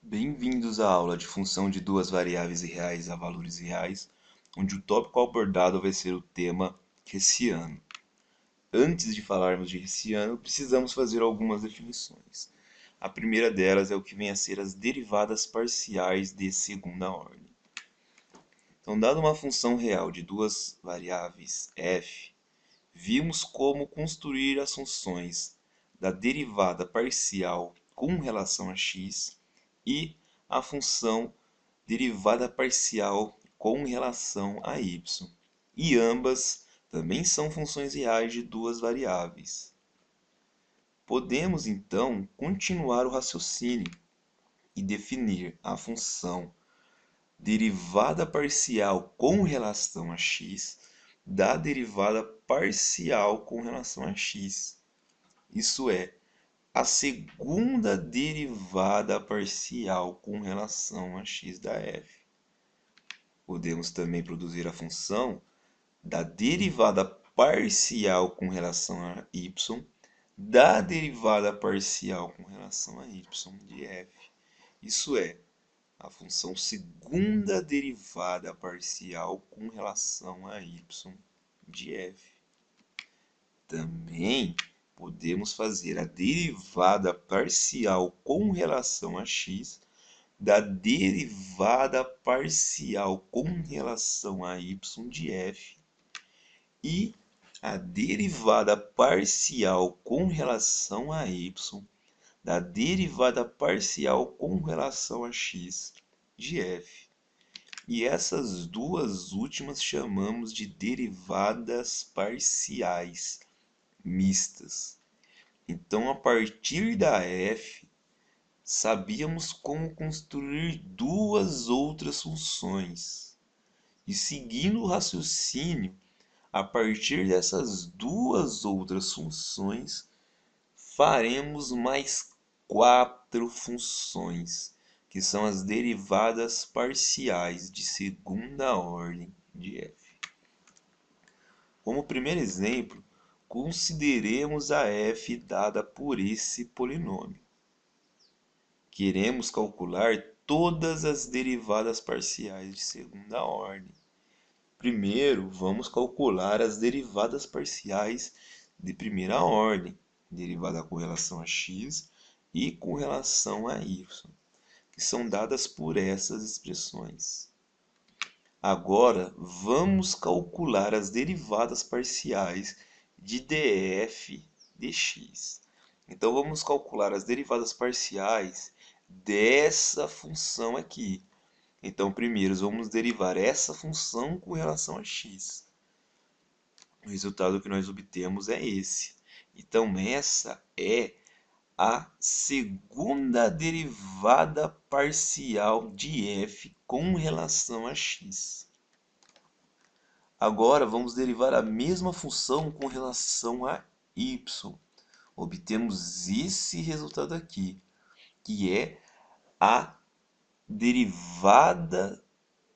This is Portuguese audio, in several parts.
Bem-vindos à aula de função de duas variáveis reais a valores reais, onde o tópico abordado vai ser o tema hessiano. Antes de falarmos de hessiano, precisamos fazer algumas definições. A primeira delas é o que vem a ser as derivadas parciais de segunda ordem. Então, dada uma função real de duas variáveis f, vimos como construir as funções da derivada parcial com relação a x e a função derivada parcial com relação a y. E ambas também são funções reais de duas variáveis. Podemos então continuar o raciocínio e definir a função derivada parcial com relação a x da derivada parcial com relação a x. Isso é, a segunda derivada parcial com relação a x da f. Podemos também produzir a função da derivada parcial com relação a y da derivada parcial com relação a y de f. Isso é, a função segunda derivada parcial com relação a y de f. Também podemos fazer a derivada parcial com relação a x da derivada parcial com relação a y de f e a derivada parcial com relação a y da derivada parcial com relação a x de f. E essas duas últimas chamamos de derivadas parciais mistas. Então, a partir da f, sabíamos como construir duas outras funções. E seguindo o raciocínio, a partir dessas duas outras funções, faremos mais quatro funções, que são as derivadas parciais de segunda ordem de f. Como primeiro exemplo, consideremos a f dada por esse polinômio. Queremos calcular todas as derivadas parciais de segunda ordem. Primeiro, vamos calcular as derivadas parciais de primeira ordem, derivada com relação a x e com relação a y, que são dadas por essas expressões. Agora, vamos calcular as derivadas parciais de df dx. Então, vamos calcular as derivadas parciais dessa função aqui. Então, primeiro, vamos derivar essa função com relação a x. O resultado que nós obtemos é esse. Então, essa é a segunda derivada parcial de f com relação a x. Agora, vamos derivar a mesma função com relação a y. Obtemos esse resultado aqui, que é a derivada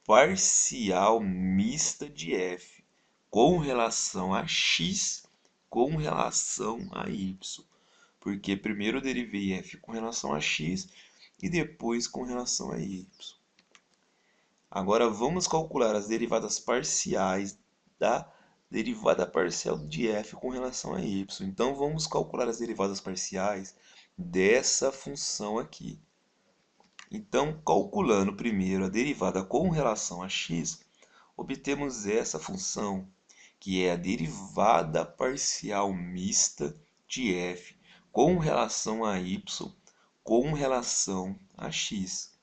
parcial mista de f com relação a x com relação a y. Porque primeiro eu derivei f com relação a x e depois com relação a y. Agora vamos calcular as derivadas parciais da derivada parcial de f com relação a y. Então vamos calcular as derivadas parciais dessa função aqui. Então, calculando primeiro a derivada com relação a x, obtemos essa função, que é a derivada parcial mista de f com relação a y com relação a x.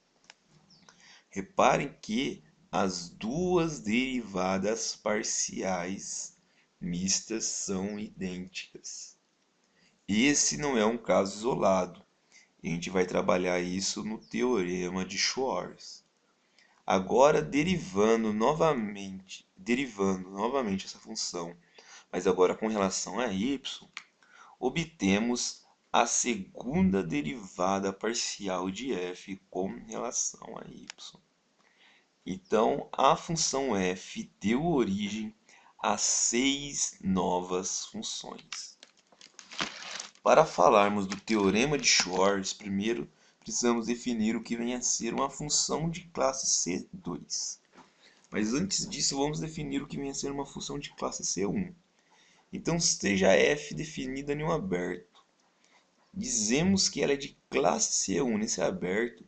Reparem que as duas derivadas parciais mistas são idênticas. Esse não é um caso isolado. A gente vai trabalhar isso no teorema de Schwarz. Agora, derivando novamente essa função, mas agora com relação a y, obtemos a segunda derivada parcial de f com relação a y. Então, a função f deu origem a 6 novas funções. Para falarmos do teorema de Schwarz, primeiro precisamos definir o que vem a ser uma função de classe C2. Mas antes disso, vamos definir o que vem a ser uma função de classe C1. Então, seja f definida em um aberto. Dizemos que ela é de classe C1 nesse aberto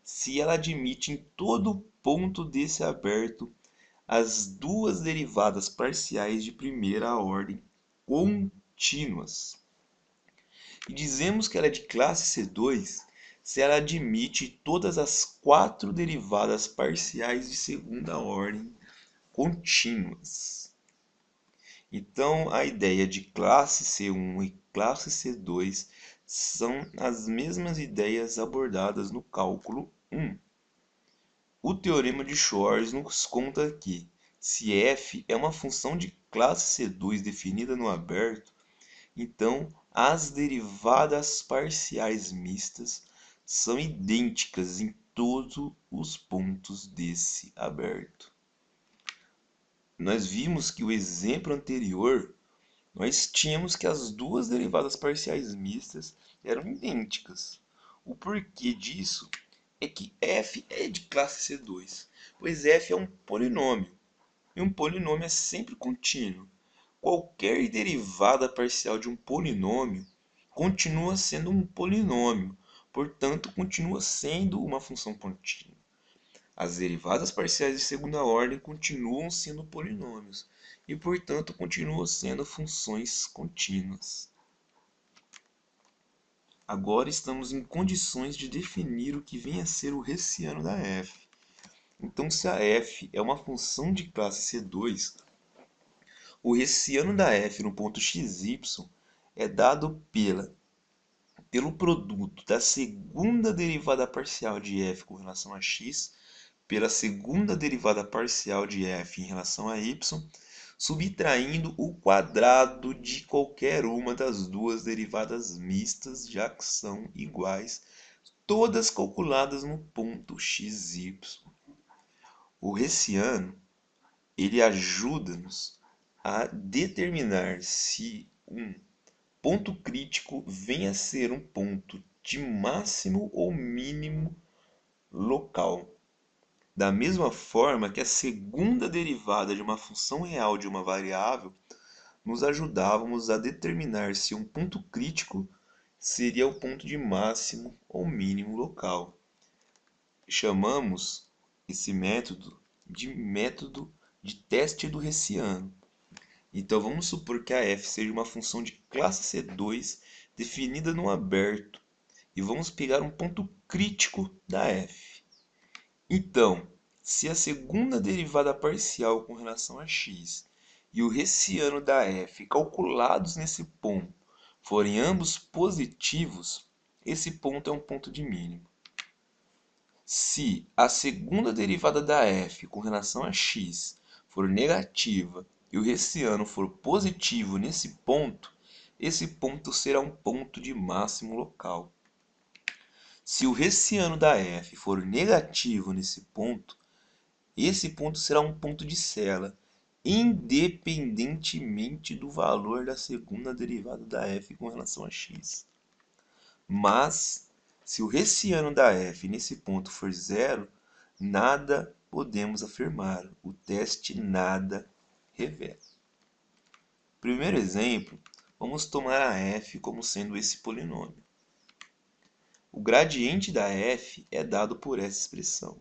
se ela admite em todo ponto desse aberto as duas derivadas parciais de primeira ordem contínuas. E dizemos que ela é de classe C2 se ela admite todas as quatro derivadas parciais de segunda ordem contínuas. Então, a ideia de classe C1 e classe C2 são as mesmas ideias abordadas no cálculo 1. O teorema de Shor nos conta que, se f é uma função de classe C2 definida no aberto, então as derivadas parciais mistas são idênticas em todos os pontos desse aberto. Nós vimos que o exemplo anterior, nós tínhamos que as duas derivadas parciais mistas eram idênticas. O porquê disso é que f é de classe C2, pois f é um polinômio, e um polinômio é sempre contínuo. Qualquer derivada parcial de um polinômio continua sendo um polinômio, portanto, continua sendo uma função contínua. As derivadas parciais de segunda ordem continuam sendo polinômios e, portanto, continuam sendo funções contínuas. Agora estamos em condições de definir o que vem a ser o hessiano da f. Então, se a f é uma função de classe C2, o hessiano da f no ponto xy é dado pelo produto da segunda derivada parcial de f com relação a x, pela segunda derivada parcial de f em relação a y, subtraindo o quadrado de qualquer uma das duas derivadas mistas, já que são iguais, todas calculadas no ponto xy. O hessiano, ele ajuda-nos a determinar se um ponto crítico vem a ser um ponto de máximo ou mínimo local. Da mesma forma que a segunda derivada de uma função real de uma variável nos ajudávamos a determinar se um ponto crítico seria o ponto de máximo ou mínimo local. Chamamos esse método de teste do hessiano. Então vamos supor que a f seja uma função de classe C2 definida no aberto e vamos pegar um ponto crítico da f. Então, se a segunda derivada parcial com relação a x e o hessiano da f calculados nesse ponto forem ambos positivos, esse ponto é um ponto de mínimo. Se a segunda derivada da f com relação a x for negativa e o hessiano for positivo nesse ponto, esse ponto será um ponto de máximo local. Se o hessiano da f for negativo nesse ponto, esse ponto será um ponto de cela, independentemente do valor da segunda derivada da f com relação a x. Mas, se o hessiano da f nesse ponto for zero, nada podemos afirmar. O teste nada revela. Primeiro exemplo, vamos tomar a f como sendo esse polinômio. O gradiente da f é dado por essa expressão.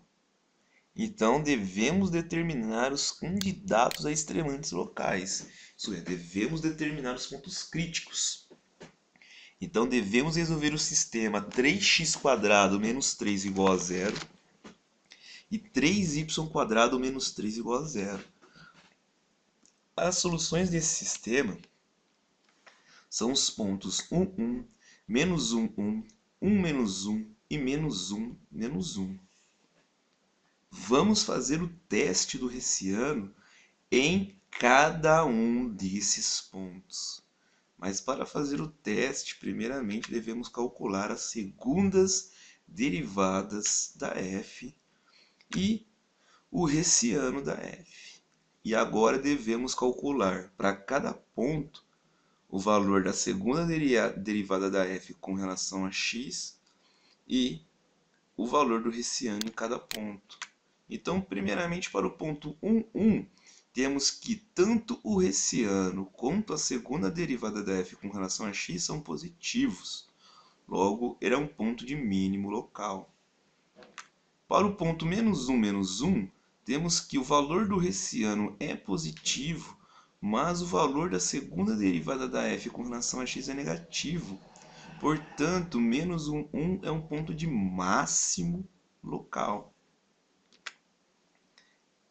Então, devemos determinar os candidatos a extremantes locais. Isso é, devemos determinar os pontos críticos. Então, devemos resolver o sistema 3x² menos 3 igual a zero e 3y² menos 3 igual a zero. As soluções desse sistema são os pontos 1, 1, menos 1, 1, 1, menos 1 e menos 1, menos 1. Vamos fazer o teste do hessiano em cada um desses pontos. Mas para fazer o teste, primeiramente devemos calcular as segundas derivadas da f e o hessiano da f. E agora devemos calcular para cada ponto o valor da segunda derivada da f com relação a x e o valor do hessiano em cada ponto. Então, primeiramente, para o ponto 1, 1, temos que tanto o hessiano quanto a segunda derivada da f com relação a x são positivos. Logo, ele é um ponto de mínimo local. Para o ponto menos 1, temos que o valor do hessiano é positivo, mas o valor da segunda derivada da f com relação a x é negativo. Portanto, menos 1, 1 é um ponto de máximo local.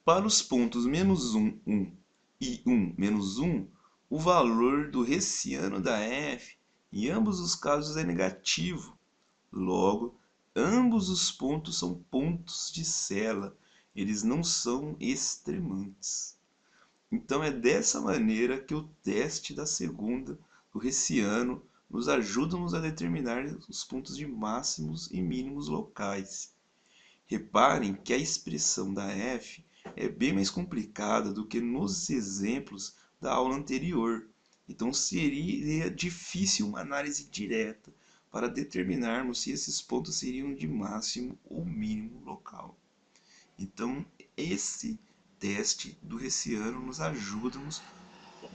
Para os pontos menos 1, 1 e 1, menos 1, o valor do hessiano da f em ambos os casos é negativo. Logo, ambos os pontos são pontos de Cella, eles não são extremantes. Então é dessa maneira que o teste da segunda, do hessiano, nos ajuda a determinar os pontos de máximos e mínimos locais. Reparem que a expressão da f é bem mais complicada do que nos exemplos da aula anterior. Então seria difícil uma análise direta para determinarmos se esses pontos seriam de máximo ou mínimo local. Então esse teste do hessiano nos ajuda,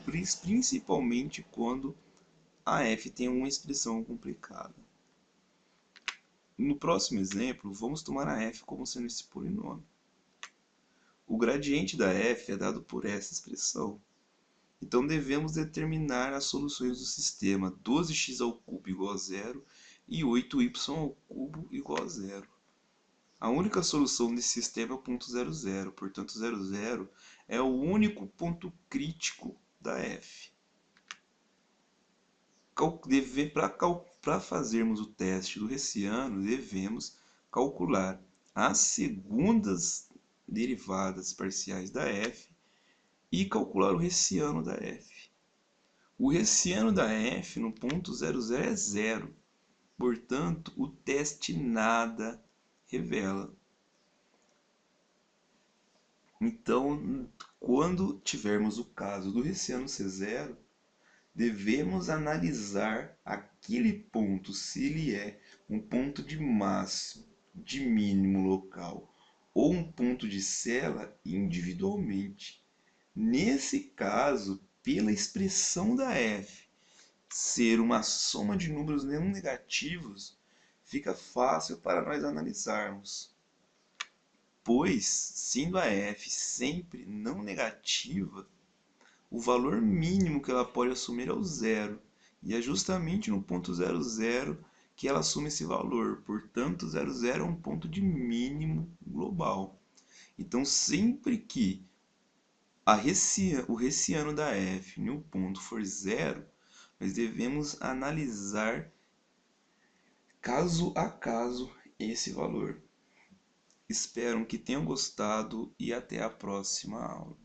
principalmente quando a f tem uma expressão complicada. No próximo exemplo, vamos tomar a f como sendo esse polinômio. O gradiente da f é dado por essa expressão. Então devemos determinar as soluções do sistema 12x² igual a 0 e 8y² igual a 0. A única solução desse sistema é o ponto 0, 0. Portanto, 0, 0 é o único ponto crítico da f. Para fazermos o teste do hessiano, devemos calcular as segundas derivadas parciais da f e calcular o hessiano da f. O hessiano da f no ponto 0, 0 é 0. Portanto, o teste nada revela. Então, quando tivermos o caso do hessiano ser 0, devemos analisar aquele ponto, se ele é um ponto de máximo, de mínimo local ou um ponto de Cella individualmente. Nesse caso, pela expressão da f ser uma soma de números não negativos, fica fácil para nós analisarmos. Pois, sendo a f sempre não negativa, o valor mínimo que ela pode assumir é o zero. E é justamente no ponto 0, 0 que ela assume esse valor. Portanto, 0, 0 é um ponto de mínimo global. Então, sempre que o hessiano da f em um ponto for 0, nós devemos analisar caso a caso esse valor. Espero que tenham gostado e até a próxima aula.